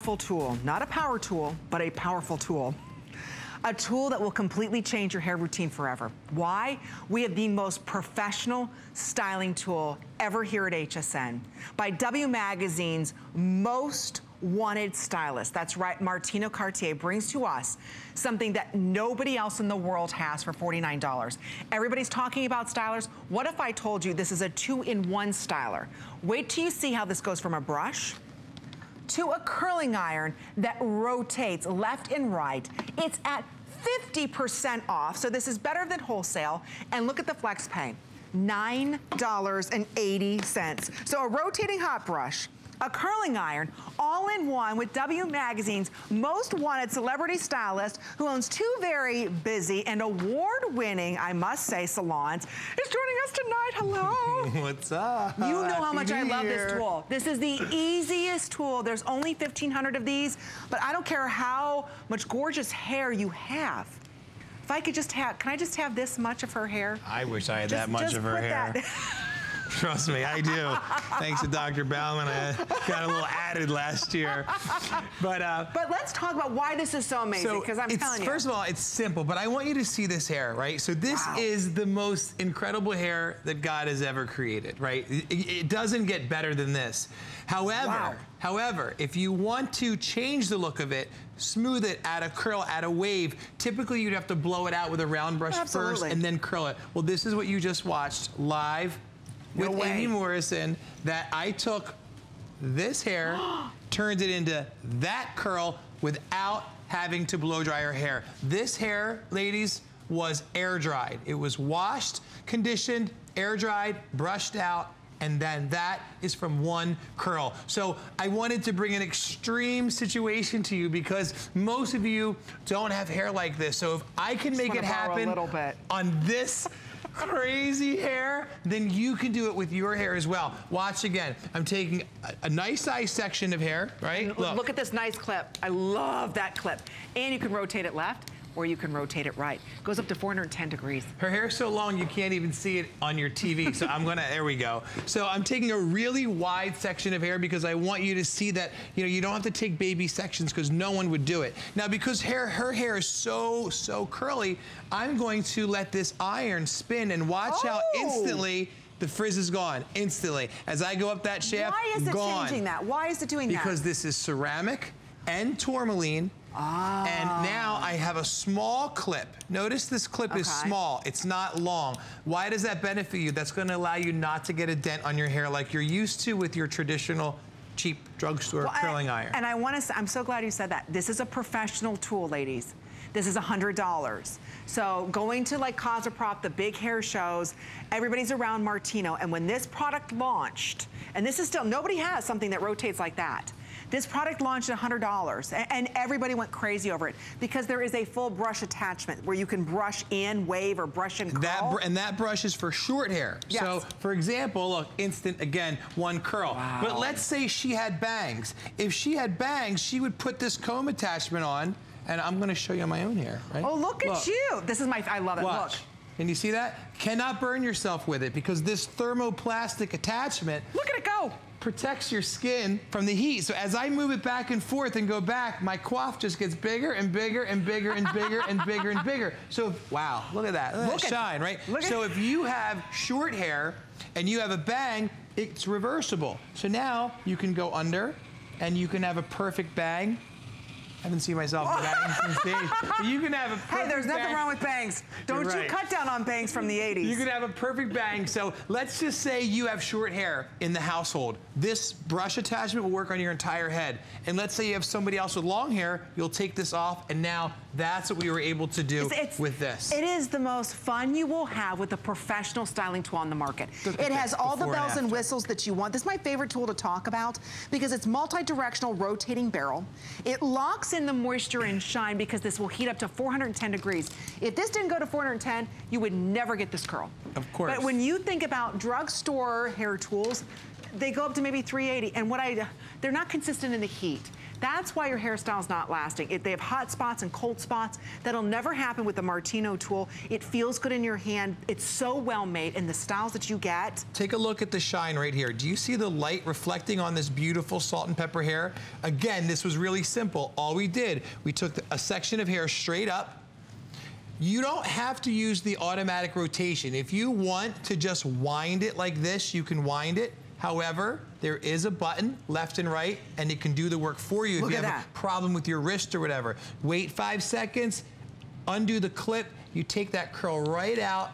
powerful tool. Not a power tool, but a powerful tool. A tool that will completely change your hair routine forever. Why? We have the most professional styling tool ever here at HSN. By W Magazine's most wanted stylist. That's right, Martino Cartier brings to us something that nobody else in the world has for $49. Everybody's talking about stylers. What if I told you this is a 2-in-1 styler? Wait till you see how this goes from a brush to a curling iron that rotates left and right. It's at 50% off, so this is better than wholesale. And look at the flex pay, $9.80. So a rotating hot brush, a curling iron, all in one with W Magazine's most wanted celebrity stylist who owns 2 very busy and award-winning, I must say, salons, is joining us tonight. Hello. What's up? You know how much I love this tool. This is the easiest tool. There's only 1,500 of these, but I don't care how much gorgeous hair you have. If I could just have, can I just have this much of her hair? I wish I had that much of her hair. Trust me, I do. Thanks to Dr. Bauman, I got a little added last year. But let's talk about why this is so amazing, because I'm telling you. First of all, it's simple, but I want you to see this hair, right? So this is the most incredible hair that God has ever created, right? It doesn't get better than this. However, if you want to change the look of it, smooth it, add a curl, add a wave, typically you'd have to blow it out with a round brush first and then curl it. Well, this is what you just watched live with Amy Morrison, that I took this hair, turned it into that curl without having to blow dry her hair. This hair, ladies, was air dried. It was washed, conditioned, air dried, brushed out, and then that is from one curl. So I wanted to bring an extreme situation to you because most of you don't have hair like this. So if I can make it happen on this crazy hair, then you can do it with your hair as well. Watch again. I'm taking a nice size section of hair, right? Look at this nice clip. I love that clip. And you can rotate it left, or you can rotate it right. It goes up to 410 degrees. Her hair's so long you can't even see it on your TV, so I'm gonna, there we go. So I'm taking a really wide section of hair because I want you to see that, you know, you don't have to take baby sections because no one would do it. Now because her hair is so curly, I'm going to let this iron spin and watch how instantly the frizz is gone, instantly. As I go up that shaft, why is it changing that? Why is it doing that? Because this is ceramic and tourmaline. And now I have a small clip. Notice this clip is small. It's not long. Why does that benefit you? That's going to allow you not to get a dent on your hair like you're used to with your traditional cheap drugstore curling iron. And I want to say, I'm so glad you said that. This is a professional tool, ladies. This is $100. So going to like Cosmoprop, the big hair shows, everybody's around Martino. And when this product launched, and this is still, nobody has something that rotates like that. This product launched at $100, and everybody went crazy over it because there is a full brush attachment where you can brush in, wave, or brush and curl. And that brush is for short hair. Yes. So, for example, look, instant, again, one curl. Wow. But let's say she had bangs. If she had bangs, she would put this comb attachment on, and I'm gonna show you on my own hair, right? Oh, look at you. This is my, I love it, Watch. Look. Can you see that? Cannot burn yourself with it because this thermoplastic attachment, look at it go, protects your skin from the heat. So as I move it back and forth and go back, my coif just gets bigger and bigger and bigger and bigger and bigger and bigger. So, wow, look at that. Look at that shine, right? So if you have short hair and you have a bang, it's reversible. So now you can go under and you can have a perfect bang. I haven't seen myself bang since days. But you can have a perfect Hey, there's nothing wrong with bangs. Don't you cut down on bangs from the 80s. You can have a perfect bang. So let's just say you have short hair in the household. This brush attachment will work on your entire head. And let's say you have somebody else with long hair, you'll take this off, and now that's what we were able to do with this. It is the most fun you will have with a professional styling tool on the market. It has all the bells and whistles that you want. This is my favorite tool to talk about because it's multi-directional rotating barrel. It locks in the moisture and shine because this will heat up to 410 degrees. If this didn't go to 410, you would never get this curl. Of course. But when you think about drugstore hair tools, they go up to maybe 380, and they're not consistent in the heat. That's why your hairstyle's not lasting. They have hot spots and cold spots. That'll never happen with the Martino tool. It feels good in your hand. It's so well made, and the styles that you get. Take a look at the shine right here. Do you see the light reflecting on this beautiful salt and pepper hair? Again, this was really simple. All we did, we took a section of hair straight up. You don't have to use the automatic rotation. If you want to just wind it like this, you can wind it. However, there is a button left and right, and it can do the work for you if you have a problem with your wrist or whatever. Wait 5 seconds, undo the clip, you take that curl right out.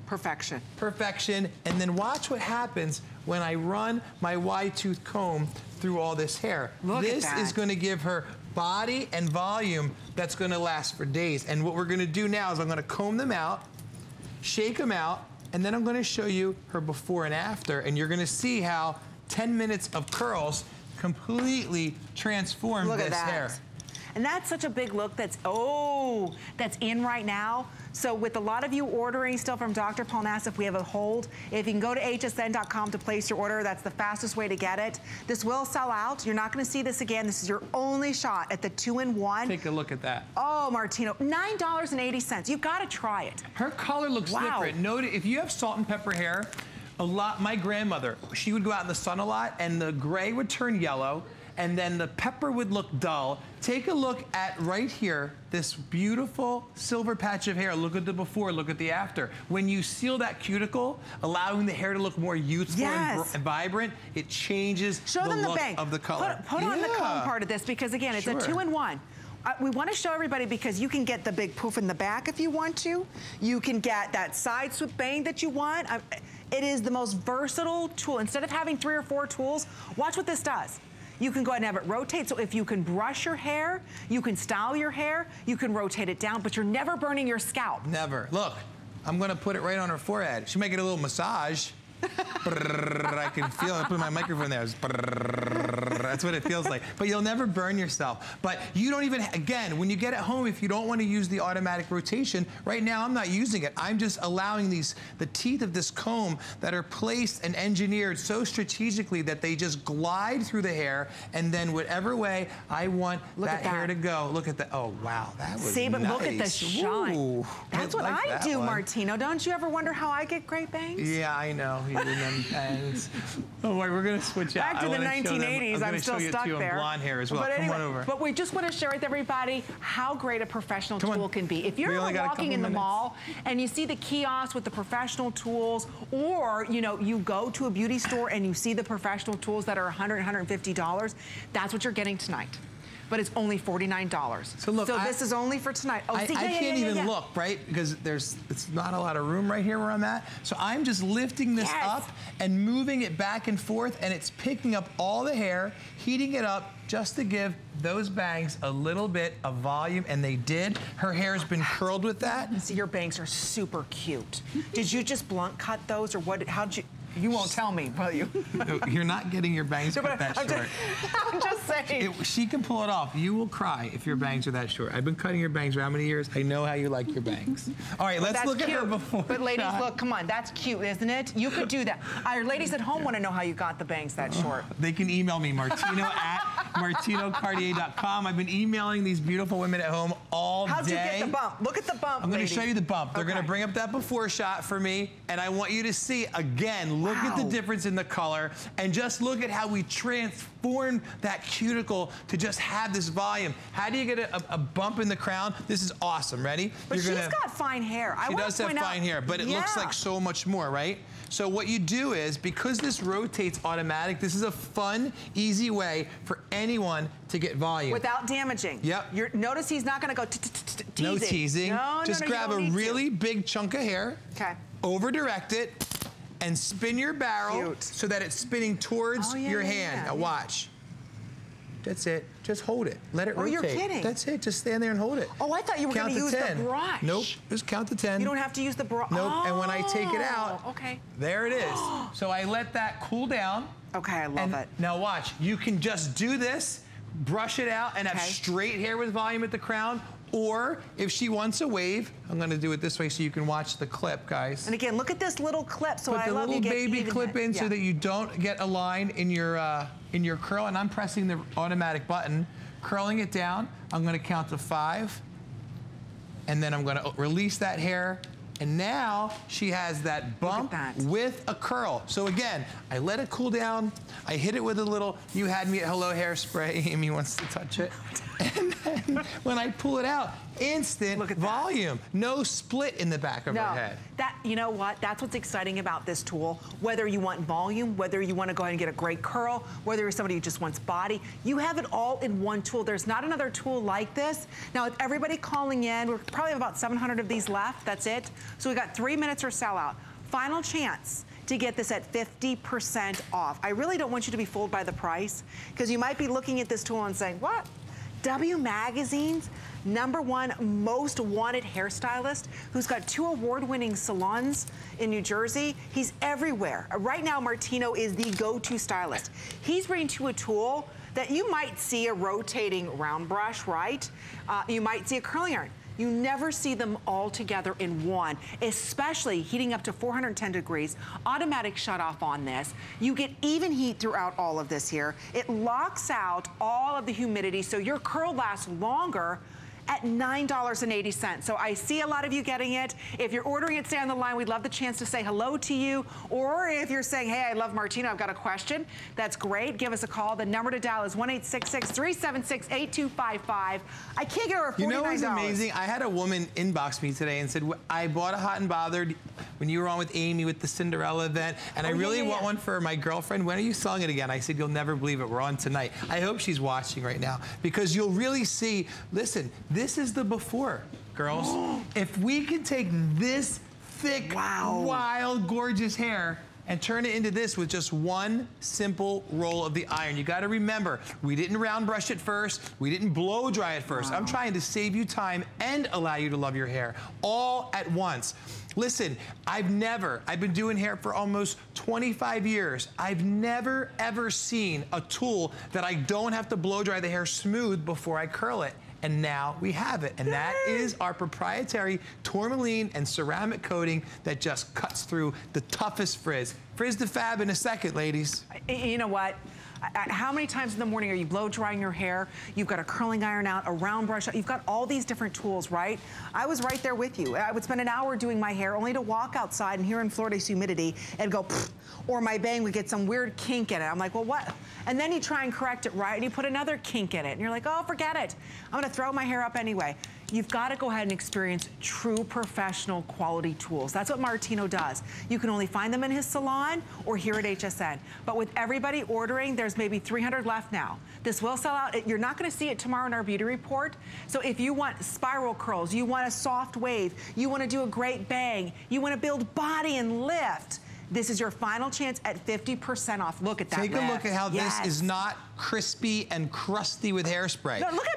Perfection. Perfection, and then watch what happens when I run my wide tooth comb through all this hair. This is gonna give her body and volume that's gonna last for days. And what we're gonna do now is I'm gonna comb them out, shake them out, and then I'm gonna show you her before and after, and you're gonna see how 10 minutes of curls completely transformed this hair. And that's such a big look that's in right now. So with a lot of you ordering still from Dr. Paul Nassif, we have a hold. If you can go to hsn.com to place your order, that's the fastest way to get it. This will sell out. You're not gonna see this again. This is your only shot at the 2-in-1. Take a look at that. Oh, Martino, $9.80. You've gotta try it. Her color looks different. Note, if you have salt and pepper hair, my grandmother, she would go out in the sun a lot and the gray would turn yellow and then the pepper would look dull. Take a look at right here, this beautiful silver patch of hair. Look at the before, look at the after. When you seal that cuticle, allowing the hair to look more youthful and vibrant, it changes the look of the color. Put on the comb part of this because again, it's a 2-in-1. We want to show everybody because you can get the big poof in the back if you want to. You can get that side swoop bang that you want. It is the most versatile tool. Instead of having 3 or 4 tools, watch what this does. You can go ahead and have it rotate. So if you can brush your hair, you can style your hair, you can rotate it down, but you're never burning your scalp. Never. Look, I'm gonna put it right on her forehead. She might get a little massage. I can feel it. I put my microphone there. That's what it feels like. But you'll never burn yourself. But you don't even, again, when you get it home, if you don't want to use the automatic rotation, right now I'm not using it. I'm just allowing the teeth of this comb that are placed and engineered so strategically that they just glide through the hair, and then whatever way I want that hair to go. Look at that. Oh, wow. That was See, but look at the shine. Ooh, That's what I do, Martino. Don't you ever wonder how I get great bangs? Yeah, I know. Bangs. Oh, wait, we're gonna switch out. Back to the 1980s, I'm still stuck there. Blonde hair as well. But anyway, come on over. But we just want to share with everybody how great a professional tool can be. If you're walking in the mall and you see the kiosk with the professional tools, or you go to a beauty store and you see the professional tools that are $100, $150, that's what you're getting tonight. But it's only $49. So look, this is only for tonight. Oh, I can't even look, right? Because it's not a lot of room right here where I'm at. So I'm just lifting this up and moving it back and forth, and it's picking up all the hair, heating it up just to give those bangs a little bit of volume, and they did. Her hair's been curled with that. See, your bangs are super cute. Did you just blunt cut those, or what? How'd you? You won't tell me, will you? No, you're not getting your bangs cut that short. I'm just saying. She can pull it off. You will cry if your bangs are that short. I've been cutting your bangs for how many years? I know how you like your bangs. All right, let's look at her before. But ladies, look, come on, that's cute, isn't it? You could do that. Our ladies at home want to know how you got the bangs that short. They can email me, martino@martinocartier.com. I've been emailing these beautiful women at home all day. How'd you get the bump? Look at the bump, I'm going to show you the bump. They're going to bring up that before shot for me, and I want you to see, again, look at the difference in the color, and just look at how we transformed that cuticle to just have this volume. How do you get a bump in the crown? This is awesome. Ready? But she's got fine hair. She does have fine hair, but it looks like so much more, right? So what you do is, because this rotates automatic, this is a fun, easy way for anyone to get volume. Without damaging. Yep. Notice he's not going to go teasing. No teasing. Just grab a really big chunk of hair. Okay. Over direct it. And spin your barrel so that it's spinning towards your hand. Now watch. That's it. Just hold it. Let it rotate. Oh, you're kidding. That's it. Just stand there and hold it. Oh, I thought you were going to use the brush. Nope. Just count to 10. You don't have to use the brush. Nope. And when I take it out, there it is. So I let that cool down. Okay, I love it. Now watch. You can just do this, brush it out, and have straight hair with volume at the crown, Or if she wants a wave, I'm gonna do it this way so you can watch the clip, guys. And again, look at this little clip. So Put the little baby clip in so yeah. that you don't get a line in your curl. And I'm pressing the automatic button, curling it down. I'm gonna count to 5. And then I'm gonna release that hair. And now she has that bump with a curl. So again, I let it cool down. I hit it with a little, you had me at Hello Hairspray. Amy wants to touch it. And then when I pull it out, instant volume. No split in the back of her head. You know what? That's what's exciting about this tool. Whether you want volume, whether you want to go ahead and get a great curl, whether you're somebody who just wants body, you have it all in one tool. There's not another tool like this. Now, with everybody calling in, we're probably have about 700 of these left. That's it. So we got 3 minutes or sell out. Final chance to get this at 50% off. I really don't want you to be fooled by the price, because you might be looking at this tool and saying, what? W Magazine's #1 most wanted hairstylist, who's got 2 award-winning salons in New Jersey. He's everywhere. Right now, Martino is the go-to stylist. He's bringing to a tool that you might see a rotating round brush, right? You might see a curling iron. You never see them all together in one, especially heating up to 410 degrees, automatic shut off on this. You get even heat throughout all of this here. It locks out all of the humidity so your curl lasts longer at $9.80. So I see a lot of you getting it. If you're ordering it, stay on the line. We'd love the chance to say hello to you. Or if you're saying, hey, I love Martino, I've got a question, that's great. Give us a call. The number to dial is 1-866-376-8255. I can't get her $49. You know what's amazing? I had a woman inbox me today and said, I bought a Hot and Bothered when you were on with Amy with the Cinderella event, and I really want one for my girlfriend. When are you selling it again? I said, you'll never believe it. We're on tonight. I hope she's watching right now, because you'll really see, listen, this is the before, girls. If we could take this thick, wild, gorgeous hair and turn it into this with just one simple roll of the iron. You gotta remember, we didn't round brush it first, we didn't blow dry it first. I'm trying to save you time and allow you to love your hair all at once. Listen, I've been doing hair for almost 25 years. I've never ever seen a tool that I don't have to blow dry the hair smooth before I curl it. And now we have it. And that is our proprietary tourmaline and ceramic coating that just cuts through the toughest frizz. Frizz to fab in a second, ladies. You know what? How many times in the morning are you blow drying your hair? You've got a curling iron out, a round brush out. You've got all these different tools, right? I was right there with you. I would spend an hour doing my hair only to walk outside and here in Florida's humidity and go, pfft, or my bang would get some weird kink in it. I'm like, well, what? And then you try and correct it right and you put another kink in it and you're like, oh, forget it. I'm gonna throw my hair up anyway. You've got to go ahead and experience true professional quality tools. That's what Martino does. You can only find them in his salon or here at HSN. But with everybody ordering, there's maybe 300 left now. This will sell out. You're not going to see it tomorrow in our beauty report. So if you want spiral curls, you want a soft wave, you want to do a great bang, you want to build body and lift, this is your final chance at 50% off. Look at that. Take a look at how this is not crispy and crusty with hairspray. No, look at